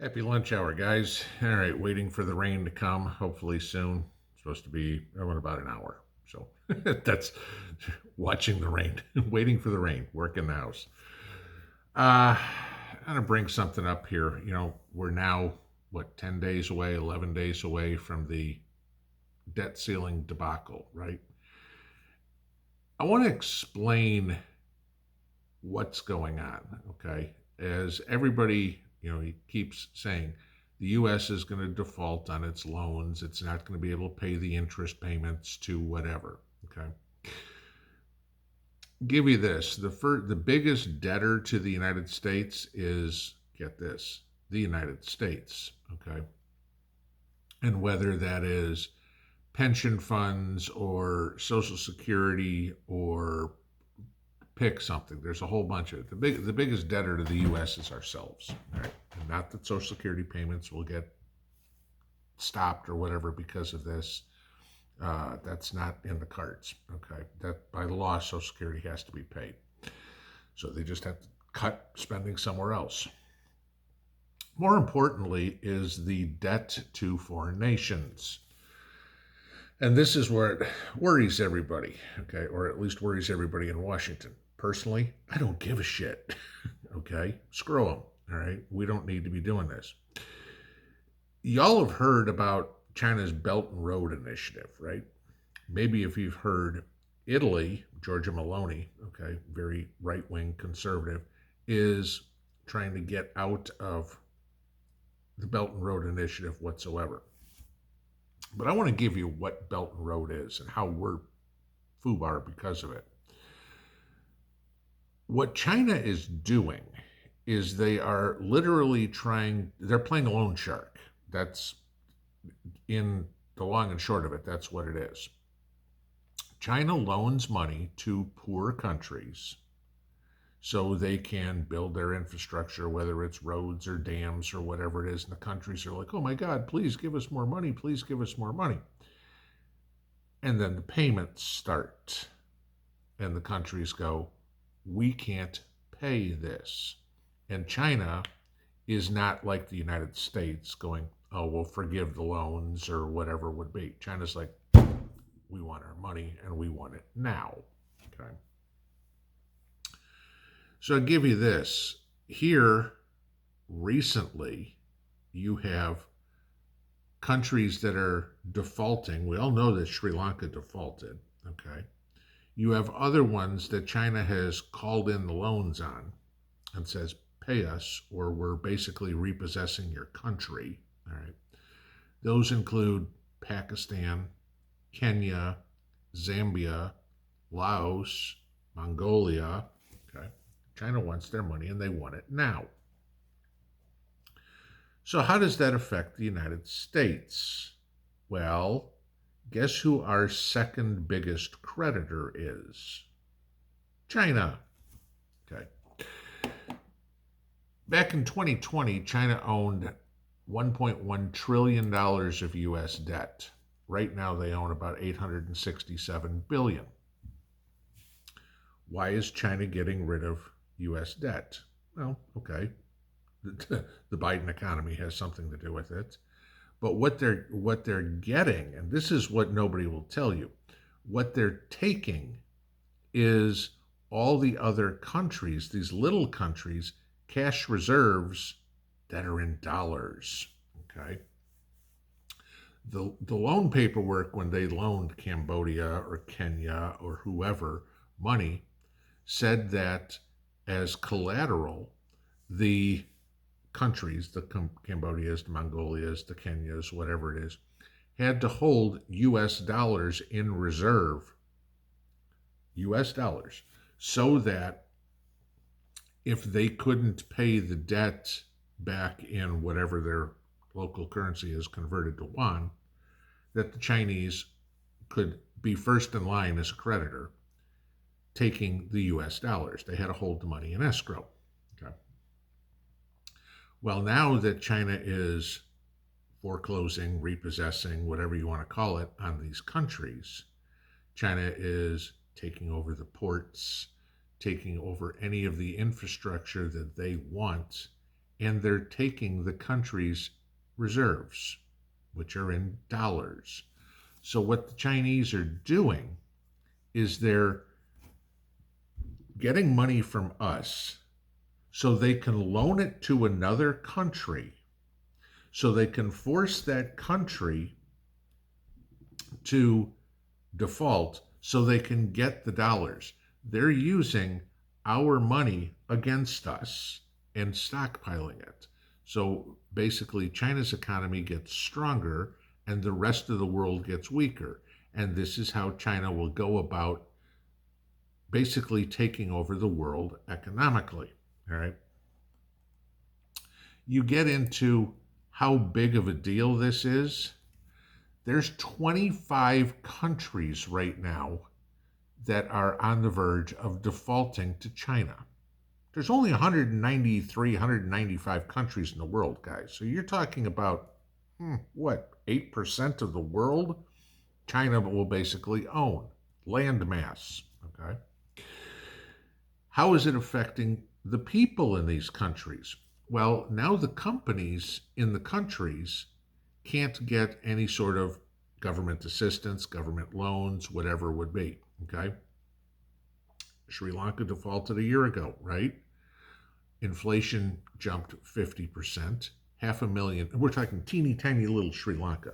Happy lunch hour, guys. All right, waiting for the rain to come, hopefully soon. It's supposed to be in about an hour. So that's watching the rain, waiting for the rain, work in the house. I'm going to bring something up here. We're now, 10 days away, 11 days away from the debt ceiling debacle, right? I want to explain what's going on, okay? As everybody, he keeps saying, the U.S. is going to default on its loans. It's not going to be able to pay the interest payments to whatever, okay? Give you this: the biggest debtor to the United States is, get this, the United States, okay? And whether that is pension funds or Social Security or pick something. There's a whole bunch of it. The biggest debtor to the U.S. is ourselves. Right? And not that Social Security payments will get stopped or whatever because of this. That's not in the cards. Okay, that by the law, Social Security has to be paid. So they just have to cut spending somewhere else. More importantly, is the debt to foreign nations. And this is where it worries everybody, okay, or at least worries everybody in Washington. Personally, I don't give a shit, okay? Screw them, all right? We don't need to be doing this. Y'all have heard about China's Belt and Road Initiative, right? Maybe if you've heard Italy, Giorgia Meloni, okay, very right wing conservative, is trying to get out of the Belt and Road Initiative whatsoever. But I want to give you what Belt and Road is and how we're FUBAR because of it. What China is doing is they are literally they're playing a loan shark. That's in the long and short of it, that's what it is. China loans money to poor countries so they can build their infrastructure, whether it's roads or dams or whatever it is. And the countries are like, oh my God, please give us more money. Please give us more money. And then the payments start. And the countries go, we can't pay this. And China is not like the United States going, oh, we'll forgive the loans or whatever it would be. China's like, we want our money and we want it now. Okay. So I'll give you this. Here, recently, you have countries that are defaulting. We all know that Sri Lanka defaulted. Okay. You have other ones that China has called in the loans on and says, pay us, or we're basically repossessing your country. All right. Those include Pakistan, Kenya, Zambia, Laos, Mongolia. Okay. China wants their money and they want it now. So, how does that affect the United States? Well, guess who our second biggest creditor is? China. Okay. Back in 2020, China owned $1.1 trillion of U.S. debt. Right now, they own about $867 billion. Why is China getting rid of U.S. debt? Well, okay, the Biden economy has something to do with it. But what they're getting, and this is what nobody will tell you, what they're taking is all the other countries, these little countries, cash reserves that are in dollars. Okay. The loan paperwork when they loaned Cambodia or Kenya or whoever money said that as collateral, the countries, the Cambodias, the Mongolias, the Kenyas, whatever it is, had to hold US dollars in reserve, US dollars, so that if they couldn't pay the debt back in whatever their local currency is converted to yuan, that the Chinese could be first in line as a creditor taking the US dollars. They had to hold the money in escrow. Okay. Well, now that China is foreclosing, repossessing, whatever you want to call it, on these countries, China is taking over the ports, taking over any of the infrastructure that they want, and they're taking the country's reserves, which are in dollars. So what the Chinese are doing is they're getting money from us so they can loan it to another country, so they can force that country to default so they can get the dollars. They're using our money against us and stockpiling it. So basically, China's economy gets stronger and the rest of the world gets weaker. And this is how China will go about basically taking over the world economically. All right. You get into how big of a deal this is. There's 25 countries right now that are on the verge of defaulting to China. There's only 193, 195 countries in the world, guys. So you're talking about, 8% of the world China will basically own, land mass, okay? How is it affecting the people in these countries? Well, now the companies in the countries can't get any sort of government assistance, government loans, whatever it would be, okay? Sri Lanka defaulted a year ago, right? Inflation jumped 50%, 500,000, we're talking teeny tiny little Sri Lanka.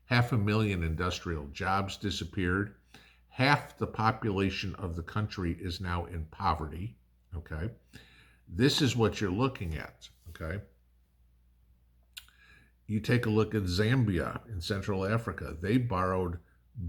500,000 industrial jobs disappeared. Half the population of the country is now in poverty, okay? This is what you're looking at, okay? You take a look at Zambia in Central Africa. They borrowed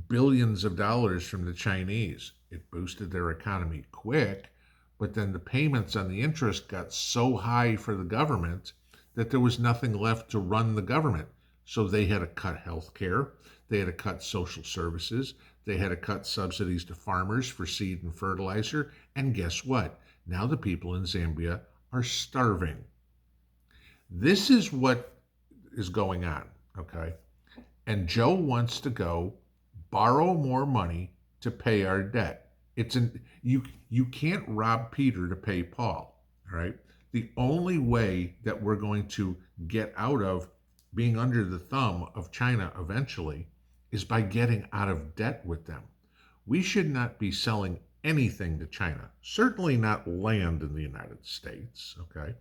billions of dollars from the Chinese. It boosted their economy quick, but then the payments on the interest got so high for the government that there was nothing left to run the government. So they had to cut health care, they had to cut social services, they had to cut subsidies to farmers for seed and fertilizer, and guess what? Now the people in Zambia are starving. This is what is going on, okay? And Joe wants to go borrow more money to pay our debt. You can't rob Peter to pay Paul, all right? The only way that we're going to get out of being under the thumb of China eventually is by getting out of debt with them. We should not be selling anything to China. Certainly not land in the United States, okay?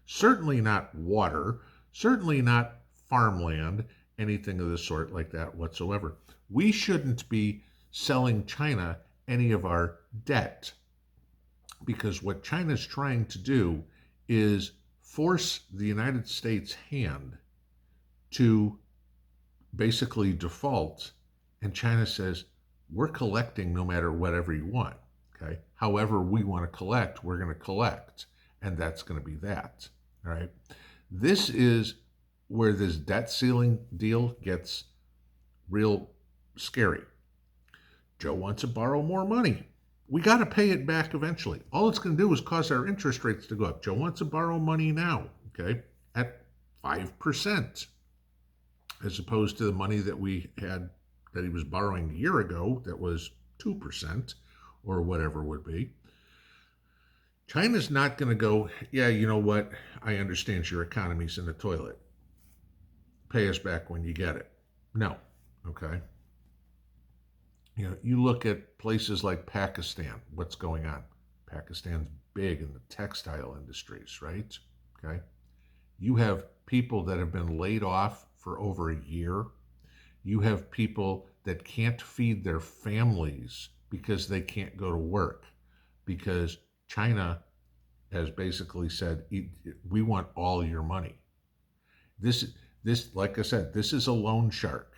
Certainly not water, certainly not farmland, anything of the sort like that whatsoever. We shouldn't be selling China any of our debt, because what China's trying to do is force the United States' hand to basically default, and China says, we're collecting no matter whatever you want, okay? However we want to collect, we're going to collect, and that's going to be that, all right? This is where this debt ceiling deal gets real scary. Joe wants to borrow more money. We got to pay it back eventually. All it's going to do is cause our interest rates to go up. Joe wants to borrow money now, okay, at 5%, as opposed to the money that we had that he was borrowing a year ago that was 2% or whatever it would be. China's not going to go, yeah, you know what? I understand your economy's in the toilet. Pay us back when you get it. No, okay? You know, you look at places like Pakistan, what's going on? Pakistan's big in the textile industries, right? Okay. You have people that have been laid off for over a year. You have people that can't feed their families because they can't go to work, because China has basically said, we want all your money. This, like I said, this is a loan shark.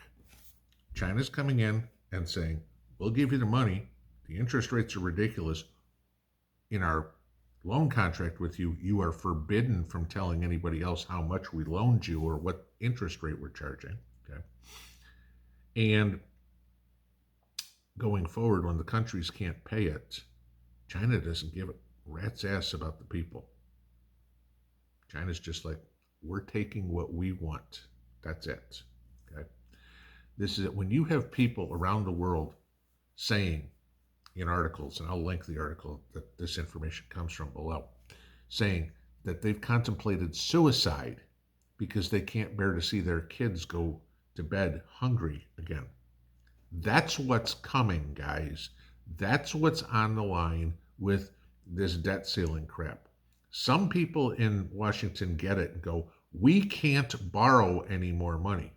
China's coming in and saying, we'll give you the money. The interest rates are ridiculous. In our loan contract with you, you are forbidden from telling anybody else how much we loaned you or what interest rate we're charging. Okay. And going forward, when the countries can't pay it, China doesn't give a rat's ass about the people. China's just like, we're taking what we want. That's it. Okay. This is it. When you have people around the world saying in articles, and I'll link the article that this information comes from below, saying that they've contemplated suicide because they can't bear to see their kids go to bed hungry again. That's what's coming, guys. That's what's on the line with this debt ceiling crap. Some people in Washington get it and go, we can't borrow any more money.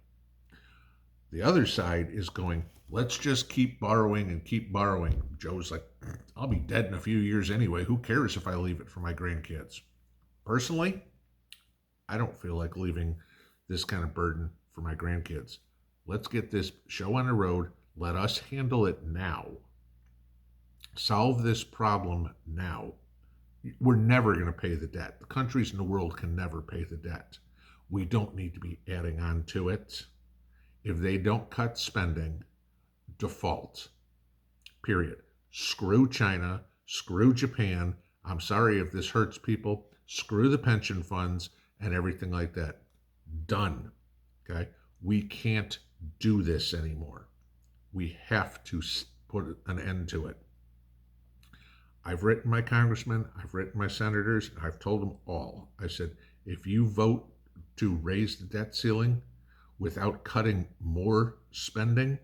The other side is going, let's just keep borrowing and keep borrowing. Joe's like, I'll be dead in a few years anyway. Who cares if I leave it for my grandkids? Personally, I don't feel like leaving this kind of burden for my grandkids. Let's get this show on the road. Let us handle it now. Solve this problem now. We're never going to pay the debt. The countries in the world can never pay the debt. We don't need to be adding on to it. If they don't cut spending, default. Period. Screw China. Screw Japan. I'm sorry if this hurts people. Screw the pension funds and everything like that. Done. Okay? We can't do this anymore. We have to put an end to it. I've written my congressmen, I've written my senators, I've told them all. I said, if you vote to raise the debt ceiling without cutting more spending,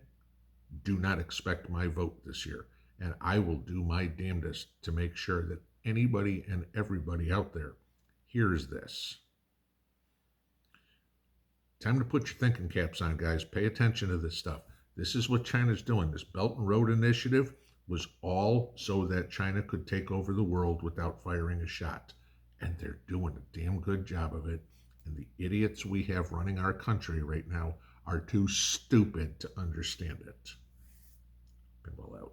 do not expect my vote this year. And I will do my damnedest to make sure that anybody and everybody out there hears this. Time to put your thinking caps on, guys. Pay attention to this stuff. This is what China's doing. This Belt and Road Initiative was all so that China could take over the world without firing a shot. And they're doing a damn good job of it. And the idiots we have running our country right now are too stupid to understand it. Pinball out.